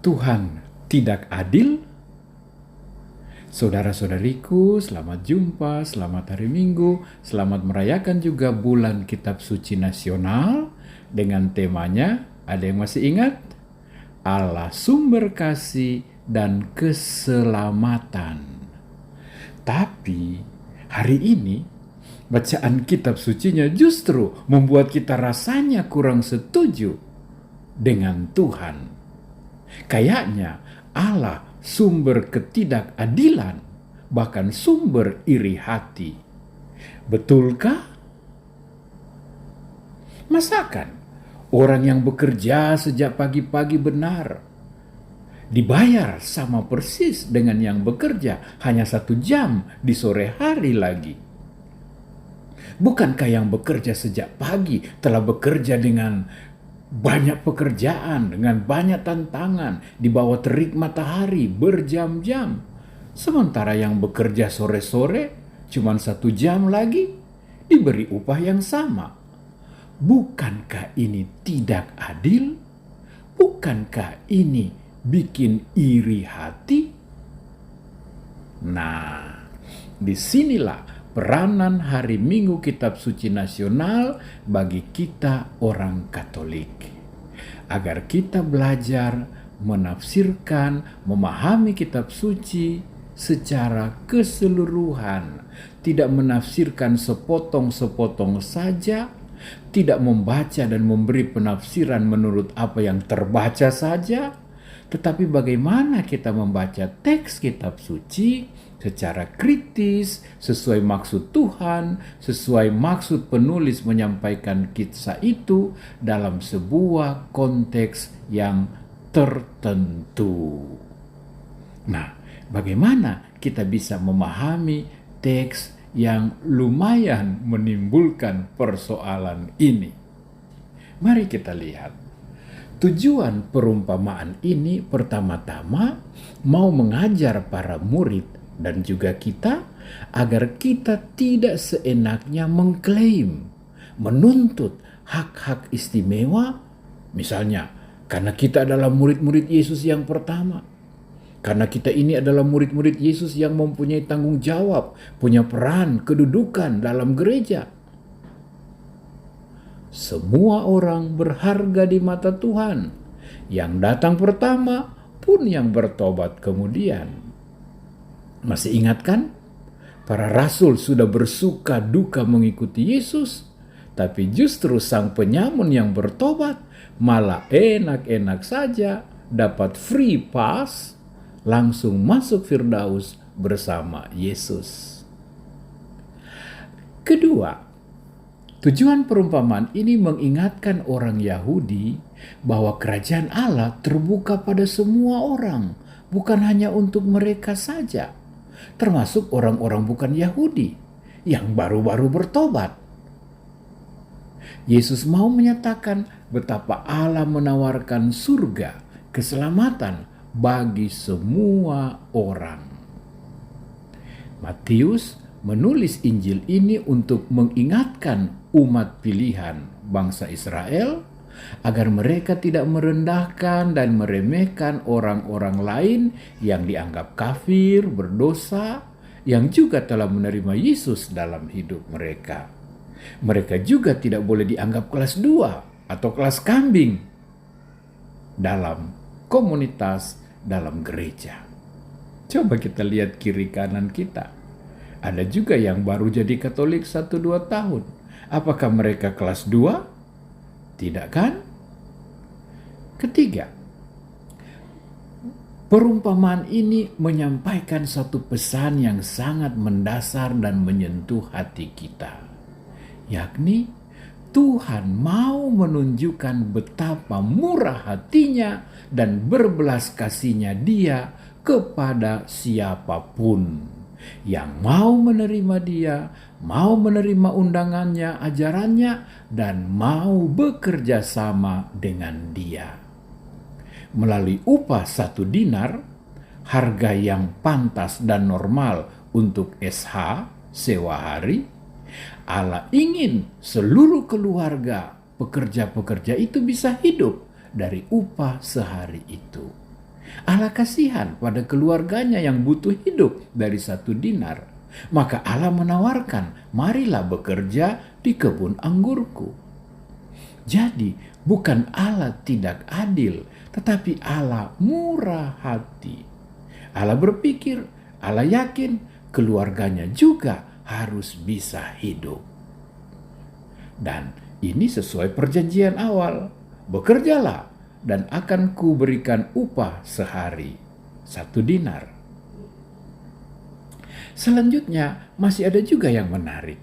Tuhan tidak adil? Saudara-saudariku, selamat jumpa, selamat hari Minggu, selamat merayakan juga bulan Kitab Suci Nasional dengan temanya, ada yang masih ingat? Allah sumber kasih dan keselamatan. Tapi hari ini bacaan kitab sucinya justru membuat kita rasanya kurang setuju dengan Tuhan. Kayaknya Allah sumber ketidakadilan, bahkan sumber iri hati. Betulkah? Masakan orang yang bekerja sejak pagi-pagi benar dibayar sama persis dengan yang bekerja hanya 1 jam di sore hari lagi? Bukankah yang bekerja sejak pagi telah bekerja dengan banyak pekerjaan, dengan banyak tantangan, di bawah terik matahari berjam-jam? Sementara yang bekerja sore-sore cuma 1 jam lagi diberi upah yang sama. Bukankah ini tidak adil? Bukankah ini bikin iri hati? Nah, disinilah peranan hari Minggu Kitab Suci Nasional bagi kita orang Katolik. Agar kita belajar menafsirkan, memahami Kitab Suci secara keseluruhan. Tidak menafsirkan sepotong-sepotong saja, tidak membaca dan memberi penafsiran menurut apa yang terbaca saja, tetapi bagaimana kita membaca teks Kitab Suci secara kritis, sesuai maksud Tuhan, sesuai maksud penulis menyampaikan kisah itu dalam sebuah konteks yang tertentu. Nah, bagaimana kita bisa memahami teks yang lumayan menimbulkan persoalan ini? Mari kita lihat. Tujuan perumpamaan ini pertama-tama mau mengajar para murid dan juga kita agar kita tidak seenaknya mengklaim, menuntut hak-hak istimewa, misalnya karena kita adalah murid-murid Yesus yang pertama, karena kita ini adalah murid-murid Yesus yang mempunyai tanggung jawab, punya peran, kedudukan dalam gereja. Semua orang berharga di mata Tuhan, yang datang pertama pun yang bertobat kemudian. Masih ingat kan? Para rasul sudah bersuka duka mengikuti Yesus, tapi justru sang penyamun yang bertobat malah enak-enak saja dapat free pass, langsung masuk Firdaus bersama Yesus. Kedua, tujuan perumpamaan ini mengingatkan orang Yahudi bahwa kerajaan Allah terbuka pada semua orang, bukan hanya untuk mereka saja, termasuk orang-orang bukan Yahudi yang baru-baru bertobat. Yesus mau menyatakan betapa Allah menawarkan surga, keselamatan bagi semua orang. Matius menulis Injil ini untuk mengingatkan umat pilihan bangsa Israel agar mereka tidak merendahkan dan meremehkan orang-orang lain yang dianggap kafir, berdosa, yang juga telah menerima Yesus dalam hidup mereka. Mereka juga tidak boleh dianggap kelas 2 atau kelas kambing dalam komunitas, dalam gereja. Coba kita lihat kiri kanan kita. Ada juga yang baru jadi Katolik 1-2 tahun. Apakah mereka kelas 2? Tidak kan? Ketiga, perumpamaan ini menyampaikan satu pesan yang sangat mendasar dan menyentuh hati kita, yakni Tuhan mau menunjukkan betapa murah hatinya dan berbelas kasihnya Dia kepada siapapun yang mau menerima Dia, mau menerima undangannya, ajarannya, dan mau bekerja sama dengan Dia. Melalui upah 1 dinar, harga yang pantas dan normal untuk SH, sewa hari, Allah ingin seluruh keluarga pekerja-pekerja itu bisa hidup dari upah sehari itu. Allah kasihan pada keluarganya yang butuh hidup dari 1 dinar. Maka Allah menawarkan, marilah bekerja di kebun anggurku. Jadi bukan Allah tidak adil, tetapi Allah murah hati. Allah berpikir, Allah yakin keluarganya juga harus bisa hidup. Dan ini sesuai perjanjian awal. Bekerjalah dan akan kuberikan upah sehari 1 dinar. Selanjutnya masih ada juga yang menarik.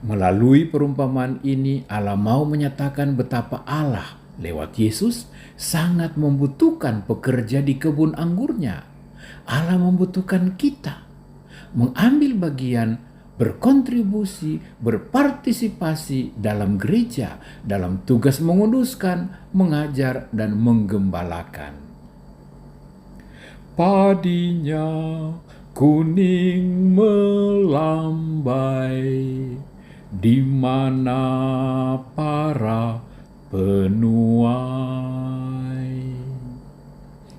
Melalui perumpamaan ini Allah mau menyatakan betapa Allah lewat Yesus sangat membutuhkan pekerja di kebun anggurnya. Allah membutuhkan kita mengambil bagian, berkontribusi, berpartisipasi dalam gereja, dalam tugas menguduskan, mengajar, dan menggembalakan. Padinya kuning melambai, di mana para penuai.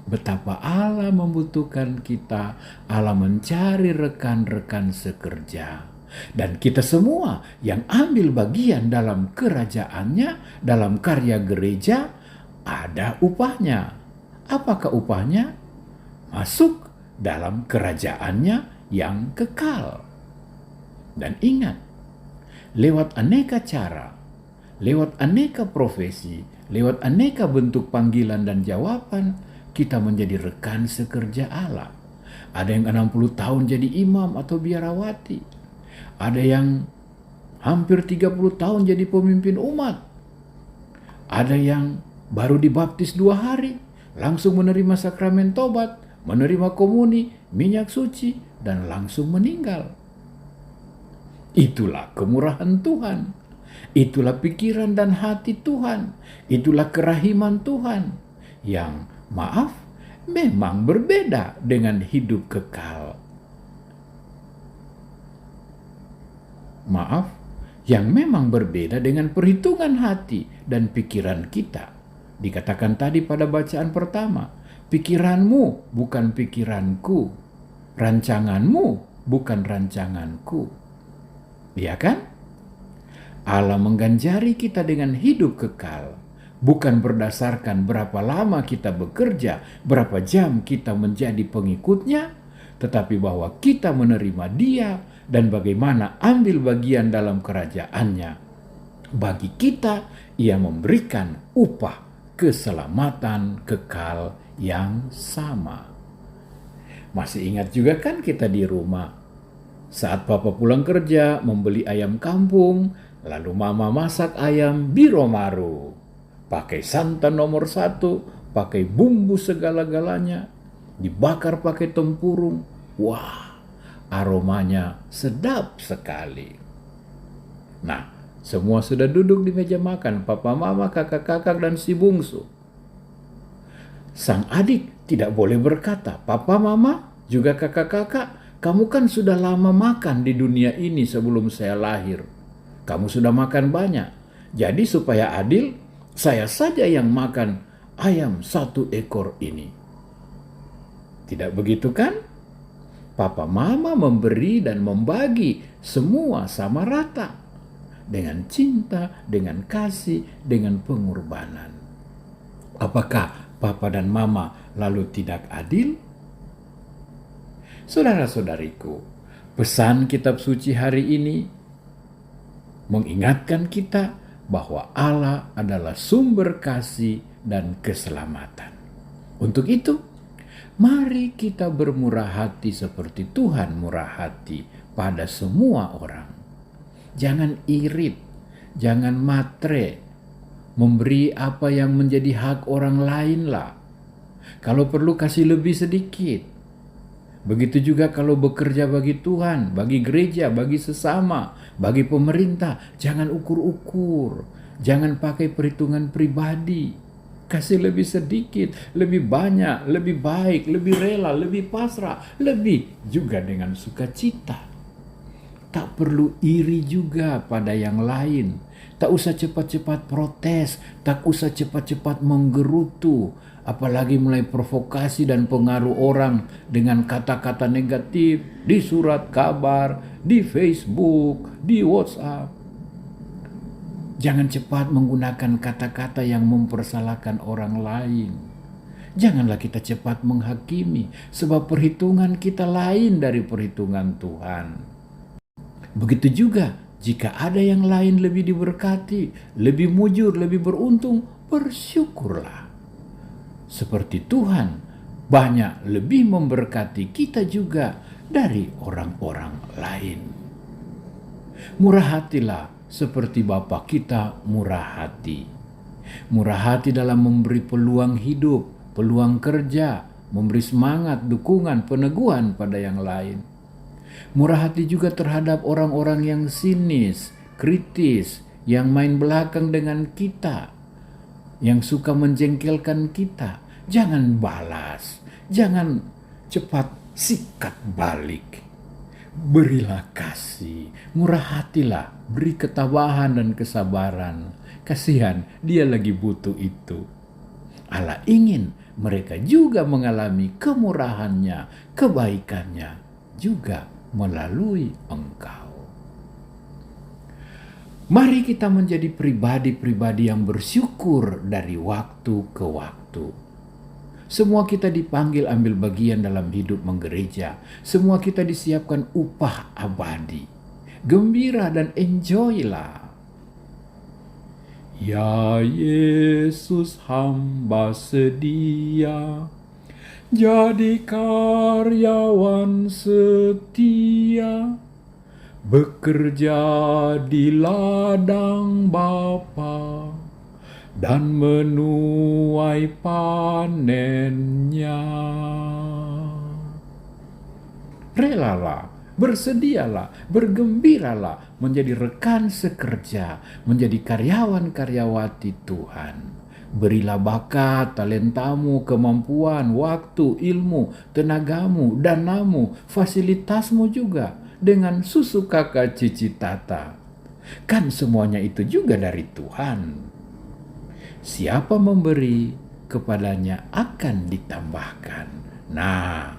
Betapa Allah membutuhkan kita, Allah mencari rekan-rekan sekerja. Dan kita semua yang ambil bagian dalam kerajaannya, dalam karya gereja, ada upahnya. Apakah upahnya? Masuk dalam kerajaannya yang kekal. Dan ingat, lewat aneka cara, lewat aneka profesi, lewat aneka bentuk panggilan dan jawaban, kita menjadi rekan sekerja Allah. Ada yang 60 tahun jadi imam atau biarawati. Ada yang hampir 30 tahun jadi pemimpin umat. Ada yang baru dibaptis 2 hari, langsung menerima sakramen tobat, menerima komuni, minyak suci, dan langsung meninggal. Itulah kemurahan Tuhan. Itulah pikiran dan hati Tuhan. Itulah kerahiman Tuhan. Yang, maaf, memang berbeda dengan hidup kekal. Maaf, yang memang berbeda dengan perhitungan hati dan pikiran kita. Dikatakan tadi pada bacaan pertama, pikiranmu bukan pikiranku, rancanganmu bukan rancanganku. Iya kan? Allah mengganjari kita dengan hidup kekal, bukan berdasarkan berapa lama kita bekerja, berapa jam kita menjadi pengikutnya, tetapi bahwa kita menerima Dia dan bagaimana ambil bagian dalam kerajaannya. Bagi kita, Ia memberikan upah keselamatan kekal yang sama. Masih ingat juga kan kita di rumah? Saat papa pulang kerja membeli ayam kampung, lalu mama masak ayam biromaru. Pakai santan nomor 1, pakai bumbu segala-galanya, dibakar pakai tempurung. Wah, aromanya sedap sekali. Nah, semua sudah duduk di meja makan, papa, mama, kakak-kakak, dan si bungsu. Sang adik tidak boleh berkata, papa, mama, juga kakak-kakak, kamu kan sudah lama makan di dunia ini sebelum saya lahir. Kamu sudah makan banyak. Jadi supaya adil, saya saja yang makan ayam 1 ekor ini. Tidak begitu kan? Papa mama memberi dan membagi semua sama rata. Dengan cinta, dengan kasih, dengan pengorbanan. Apakah papa dan mama lalu tidak adil? Saudara-saudariku, pesan kitab suci hari ini mengingatkan kita bahwa Allah adalah sumber kasih dan keselamatan. Untuk itu, mari kita bermurah hati seperti Tuhan murah hati pada semua orang. Jangan irit, jangan matre, memberi apa yang menjadi hak orang lain lah. Kalau perlu kasih lebih sedikit. Begitu juga kalau bekerja bagi Tuhan, bagi gereja, bagi sesama, bagi pemerintah. Jangan ukur-ukur, jangan pakai perhitungan pribadi. Kasih lebih sedikit, lebih banyak, lebih baik, lebih rela, lebih pasrah, lebih juga dengan sukacita. tak perlu iri juga pada yang lain. Tak usah cepat-cepat protes, tak usah cepat-cepat menggerutu, apalagi mulai provokasi dan pengaruh orang dengan kata-kata negatif di surat kabar, di Facebook, di WhatsApp. Jangan cepat menggunakan kata-kata yang mempersalahkan orang lain. Janganlah kita cepat menghakimi, sebab perhitungan kita lain dari perhitungan Tuhan. Begitu juga jika ada yang lain lebih diberkati, lebih mujur, lebih beruntung, bersyukurlah. Seperti Tuhan banyak lebih memberkati kita juga dari orang-orang lain. Murah hatilah seperti Bapa kita murah hati. Murah hati dalam memberi peluang hidup, peluang kerja, memberi semangat, dukungan, peneguhan pada yang lain. Murah hati juga terhadap orang-orang yang sinis, kritis, yang main belakang dengan kita, yang suka menjengkelkan kita. Jangan balas, jangan cepat sikat balik. Berilah kasih, murah hatilah, beri ketabahan dan kesabaran. Kasihan, dia lagi butuh itu. Allah ingin mereka juga mengalami kemurahannya, kebaikannya, juga melalui engkau. Mari kita menjadi pribadi-pribadi yang bersyukur dari waktu ke waktu. Semua kita dipanggil ambil bagian dalam hidup menggereja. Semua kita disiapkan upah abadi. Gembira dan enjoy-lah. Ya Yesus, hamba sedia jadi karyawan setia, bekerja di ladang Bapa dan menuai panennya. Relalah, bersedialah, bergembiralah menjadi rekan sekerja, menjadi karyawan-karyawati Tuhan. Berilah bakat, talentamu, kemampuan, waktu, ilmu, tenagamu, danamu, fasilitasmu juga dengan susu kakak cici tata. Kan semuanya itu juga dari Tuhan. Siapa memberi, kepadanya akan ditambahkan. Nah,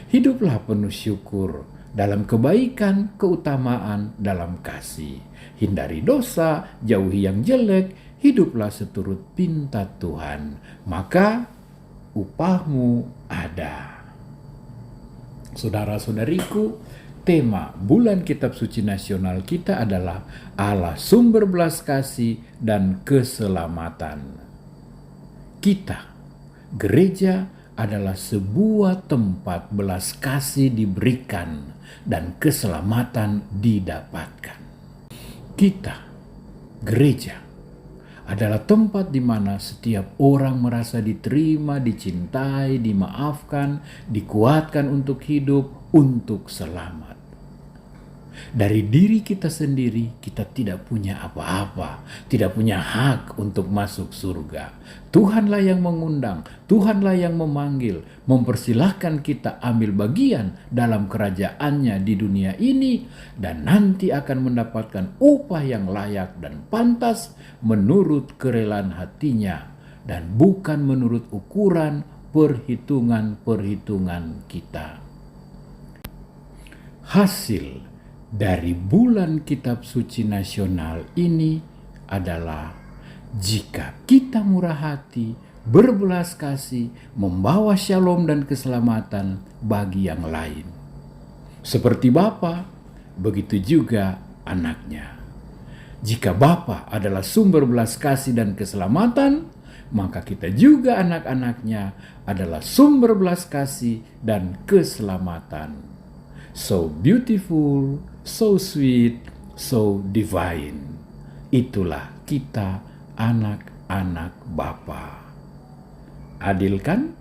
hiduplah penuh syukur dalam kebaikan, keutamaan, dalam kasih. Hindari dosa, jauhi yang jelek, hiduplah seturut pinta Tuhan, maka upahmu ada. Saudara-saudariku, tema bulan Kitab Suci Nasional kita adalah Allah sumber belas kasih dan keselamatan. Kita, gereja, adalah sebuah tempat belas kasih diberikan dan keselamatan didapatkan. Kita, gereja, adalah tempat di mana setiap orang merasa diterima, dicintai, dimaafkan, dikuatkan untuk hidup, untuk selamat. Dari diri kita sendiri, kita tidak punya apa-apa, tidak punya hak untuk masuk surga. Tuhanlah yang mengundang, Tuhanlah yang memanggil, mempersilahkan kita ambil bagian dalam kerajaannya di dunia ini, dan nanti akan mendapatkan upah yang layak dan pantas menurut kerelaan hatinya, dan bukan menurut ukuran perhitungan-perhitungan kita. Hasil dari bulan Kitab Suci Nasional ini adalah jika kita murah hati, berbelas kasih, membawa shalom dan keselamatan bagi yang lain. Seperti Bapa, begitu juga anaknya. Jika Bapa adalah sumber belas kasih dan keselamatan, maka kita juga anak-anaknya adalah sumber belas kasih dan keselamatan. So beautiful, so sweet, so divine. Itulah kita anak-anak Bapa. Adil kan?